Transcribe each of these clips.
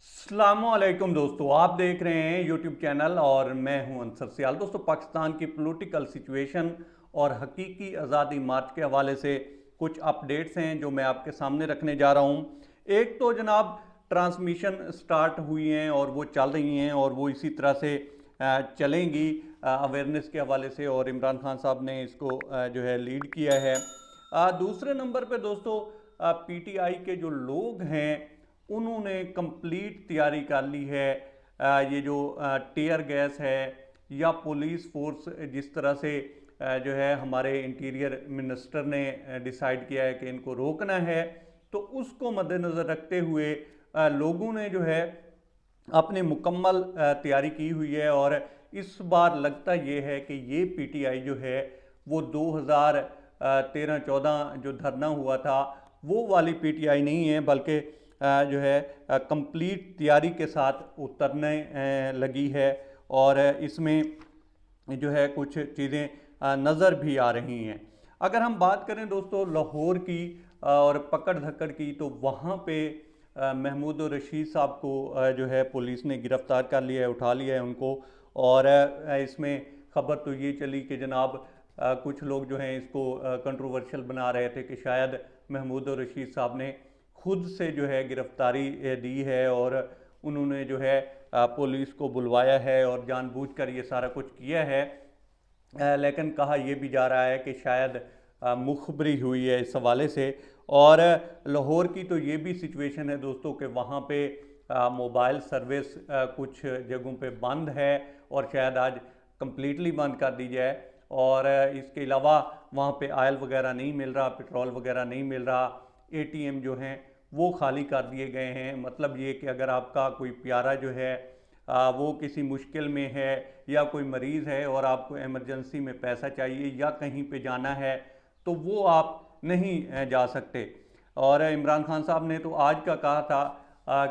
अस्सलामुअलैकुम दोस्तों, आप देख रहे हैं यूट्यूब चैनल और मैं हूं अंसर सियाल। दोस्तों, पाकिस्तान की पॉलिटिकल सिचुएशन और हकीकी आज़ादी मार्च के हवाले से कुछ अपडेट्स हैं जो मैं आपके सामने रखने जा रहा हूं। एक तो जनाब ट्रांसमिशन स्टार्ट हुई हैं और वो चल रही हैं और वो इसी तरह से चलेंगी अवेयरनेस के हवाले से, और इमरान खान साहब ने इसको जो है लीड किया है। दूसरे नंबर पे दोस्तों, पीटीआई के जो लोग हैं उन्होंने कंप्लीट तैयारी कर ली है। ये जो टीयर गैस है या पुलिस फोर्स जिस तरह से जो है हमारे इंटीरियर मिनिस्टर ने डिसाइड किया है कि इनको रोकना है, तो उसको मद्देनज़र रखते हुए लोगों ने जो है अपनी मुकम्मल तैयारी की हुई है। और इस बार लगता ये है कि ये पीटीआई जो है वो 2013-14 जो धरना हुआ था वो वाली पीटीआई नहीं है, बल्कि जो है कंप्लीट तैयारी के साथ उतरने लगी है। और इसमें जो है कुछ चीज़ें नज़र भी आ रही हैं। अगर हम बात करें दोस्तों लाहौर की और पकड़ धकड़ की, तो वहाँ पे महमूद और रशीद साहब को जो है पुलिस ने गिरफ़्तार कर लिया है, उठा लिया है उनको। और इसमें ख़बर तो ये चली कि जनाब कुछ लोग जो हैं इसको कंट्रोवर्शियल बना रहे थे कि शायद महमूद और रशीद साहब ने खुद से जो है गिरफ्तारी दी है और उन्होंने जो है पुलिस को बुलवाया है और जानबूझकर ये सारा कुछ किया है। लेकिन कहा यह भी जा रहा है कि शायद मुखबरी हुई है इस हवाले से। और लाहौर की तो ये भी सिचुएशन है दोस्तों कि वहाँ पे मोबाइल सर्विस कुछ जगहों पे बंद है और शायद आज कंप्लीटली बंद कर दी जाए। और इसके अलावा वहाँ पे ऑयल वगैरह नहीं मिल रहा, पेट्रोल वगैरह नहीं मिल रहा, एटीएम जो हैं वो खाली कर दिए गए हैं। मतलब ये कि अगर आपका कोई प्यारा जो है वो किसी मुश्किल में है या कोई मरीज़ है और आपको इमरजेंसी में पैसा चाहिए या कहीं पे जाना है, तो वो आप नहीं जा सकते। और इमरान खान साहब ने तो आज का कहा था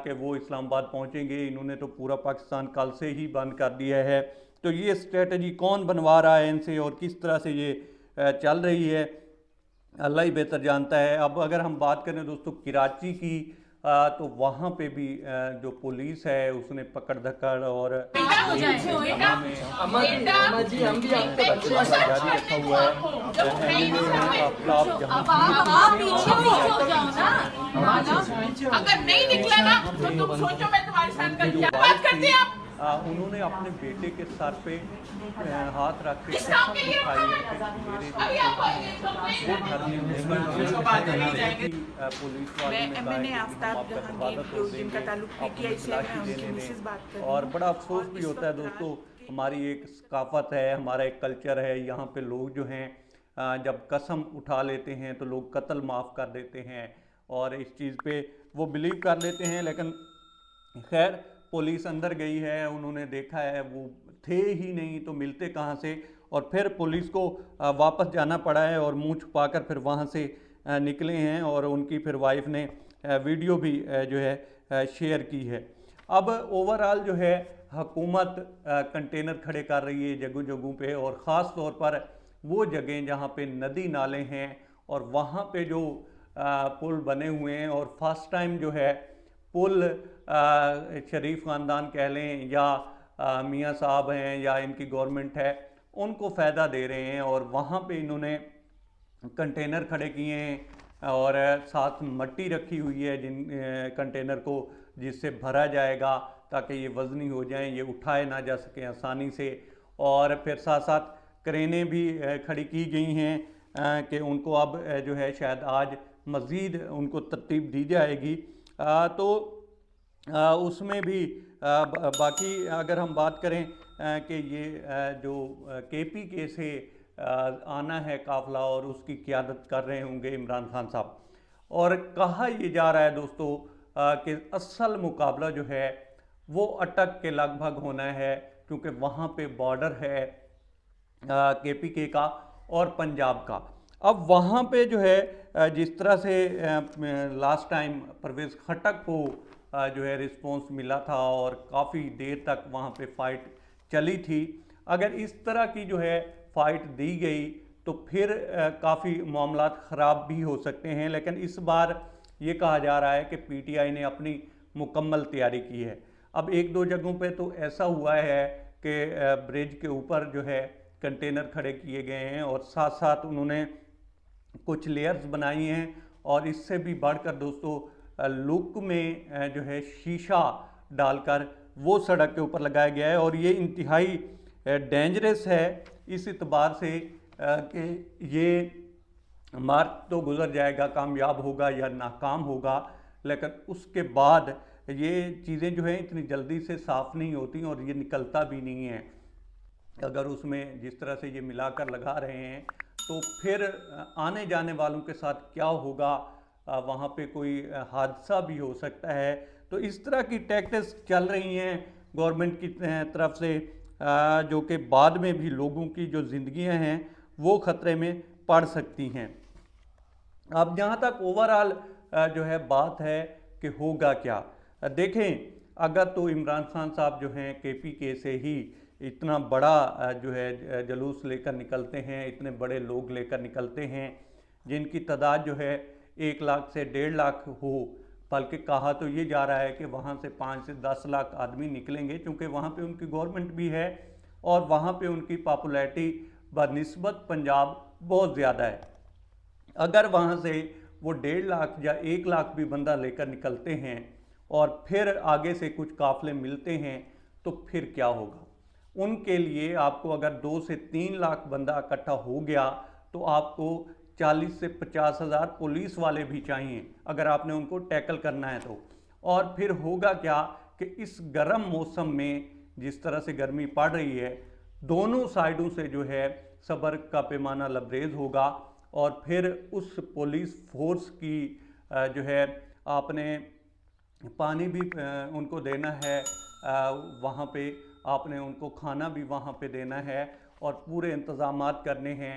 कि वो इस्लामाबाद पहुंचेंगे। इन्होंने तो पूरा पाकिस्तान कल से ही बंद कर दिया है। तो ये स्ट्रेटजी कौन बनवा रहा है इनसे और किस तरह से ये चल रही है, अल्लाह ही बेहतर जानता है। अब अगर हम बात करें दोस्तों कराची की, तो वहाँ पे भी जो पुलिस है उसने पकड़ धकड़ और जारी रखा हुआ है। अगर नहीं निकला ना तो तुम सोचो मैं तुम्हारे साथ क्या बात करते हैं आप। उन्होंने अपने बेटे के सर पे हाथ रख के कसम उठाई है कि मेरे वो घर में पुलिस वालों ने कहा और बड़ा अफसोस भी होता है दोस्तों। हमारी एक सकाफत है, हमारा एक कल्चर है, यहाँ पे लोग जो हैं जब कसम उठा लेते हैं तो लोग कत्ल माफ़ कर देते हैं और इस चीज़ पे वो बिलीव कर लेते हैं। लेकिन खैर पुलिस अंदर गई है, उन्होंने देखा है वो थे ही नहीं तो मिलते कहाँ से, और फिर पुलिस को वापस जाना पड़ा है और मुंह छुपाकर फिर वहाँ से निकले हैं। और उनकी फिर वाइफ ने वीडियो भी जो है शेयर की है। अब ओवरऑल जो है हुकूमत कंटेनर खड़े कर रही है जगह जगहों पे, और ख़ास तौर पर वो जगह जहाँ पे नदी नाले हैं और वहाँ पे जो पुल बने हुए हैं। और फर्स्ट टाइम जो है पुल शरीफ ख़ानदान कह लें या मियाँ साहब हैं या इनकी गवर्नमेंट है, उनको फ़ायदा दे रहे हैं। और वहाँ पे इन्होंने कंटेनर खड़े किए हैं और साथ मट्टी रखी हुई है जिन कंटेनर को जिससे भरा जाएगा ताकि ये वज़नी हो जाएं, ये उठाए ना जा सकें आसानी से। और फिर साथ साथ क्रेनें भी खड़ी की गई हैं कि उनको अब जो है शायद आज मज़ीद उनको तरतीब दी जाएगी। तो उसमें भी बाकी अगर हम बात करें कि ये जो केपीके से आना है काफ़िला और उसकी क़ियादत कर रहे होंगे इमरान खान साहब, और कहा ये जा रहा है दोस्तों कि असल मुकाबला जो है वो अटक के लगभग होना है, क्योंकि वहाँ पे बॉर्डर है केपीके का और पंजाब का। अब वहाँ पे जो है जिस तरह से लास्ट टाइम परवेज़ खटक को जो है रिस्पॉन्स मिला था और काफ़ी देर तक वहाँ पे फ़ाइट चली थी, अगर इस तरह की जो है फ़ाइट दी गई तो फिर काफ़ी मामलात ख़राब भी हो सकते हैं। लेकिन इस बार ये कहा जा रहा है कि पीटीआई ने अपनी मुकम्मल तैयारी की है। अब एक दो जगहों पे तो ऐसा हुआ है कि ब्रिज के ऊपर जो है कंटेनर खड़े किए गए हैं और साथ साथ उन्होंने कुछ लेयर्स बनाई हैं, और इससे भी बढ़कर दोस्तों लुक में जो है शीशा डालकर वो सड़क के ऊपर लगाया गया है। और ये इंतहाई डेंजरस है इस इतबार से कि ये मार्ग तो गुजर जाएगा, कामयाब होगा या नाकाम होगा, लेकिन उसके बाद ये चीज़ें जो हैं इतनी जल्दी से साफ़ नहीं होती और ये निकलता भी नहीं है। अगर उसमें जिस तरह से ये मिलाकर लगा रहे हैं तो फिर आने जाने वालों के साथ क्या होगा, वहाँ पे कोई हादसा भी हो सकता है। तो इस तरह की टैक्टिक्स चल रही हैं गवर्नमेंट की तरफ से, जो कि बाद में भी लोगों की जो ज़िंदगियाँ हैं वो ख़तरे में पड़ सकती हैं। अब जहाँ तक ओवरऑल जो है बात है कि होगा क्या, देखें अगर तो इमरान खान साहब जो हैं KPK से ही इतना बड़ा जो है जलूस लेकर निकलते हैं, इतने बड़े लोग लेकर निकलते हैं जिनकी तादाद जो है 1 लाख से 1.5 लाख हो, बल्कि कहा तो ये जा रहा है कि वहाँ से 5 से 10 लाख आदमी निकलेंगे, क्योंकि वहाँ पे उनकी गवर्नमेंट भी है और वहाँ पे उनकी पॉपुलैरिटी बनिस्बत पंजाब बहुत ज़्यादा है। अगर वहाँ से वो 1.5 लाख या 1 लाख भी बंदा लेकर निकलते हैं और फिर आगे से कुछ काफ़िले मिलते हैं तो फिर क्या होगा। उनके लिए आपको अगर 2 से 3 लाख बंदा इकट्ठा हो गया तो आपको 40 से 50 हज़ार पुलिस वाले भी चाहिए अगर आपने उनको टैकल करना है तो। और फिर होगा क्या कि इस गर्म मौसम में जिस तरह से गर्मी पड़ रही है, दोनों साइडों से जो है सब्र का पैमाना लबरेज होगा और फिर उस पुलिस फोर्स की जो है आपने पानी भी उनको देना है, वहाँ पे आपने उनको खाना भी वहाँ पे देना है और पूरे इंतज़ामात करने हैं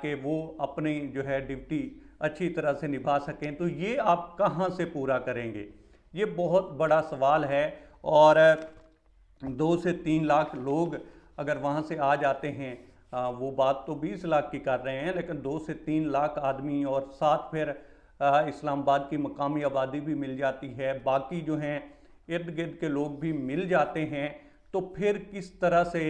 कि वो अपनी जो है ड्यूटी अच्छी तरह से निभा सकें। तो ये आप कहाँ से पूरा करेंगे, ये बहुत बड़ा सवाल है। और 2 से 3 लाख लोग अगर वहाँ से आ जाते हैं, वो बात तो 20 लाख की कर रहे हैं, लेकिन 2 से 3 लाख आदमी और साथ फिर इस्लामाबाद की मकामी आबादी भी मिल जाती है, बाकी जो हैं इर्द गिर्द के लोग भी मिल जाते हैं, तो फिर किस तरह से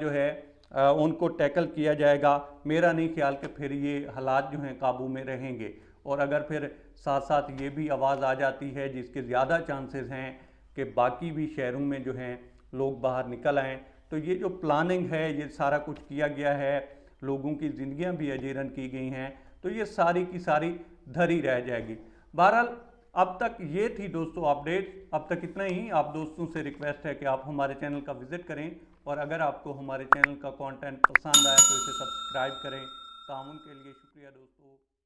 जो है उनको टैकल किया जाएगा। मेरा नहीं ख्याल कि फिर ये हालात जो हैं काबू में रहेंगे। और अगर फिर साथ साथ ये भी आवाज़ आ जाती है जिसके ज़्यादा चांसेस हैं कि बाकी भी शहरों में जो हैं लोग बाहर निकल आएँ, तो ये जो प्लानिंग है ये सारा कुछ किया गया है, लोगों की ज़िंदगियां भी अजीरन की गई हैं, तो ये सारी की सारी धरी रह जाएगी। बहरहाल अब तक ये थी दोस्तों अपडेट, अब तक इतना ही। आप दोस्तों से रिक्वेस्ट है कि आप हमारे चैनल का विज़िट करें और अगर आपको हमारे चैनल का कंटेंट पसंद आए तो इसे सब्सक्राइब करें। ताउन के लिए शुक्रिया दोस्तों।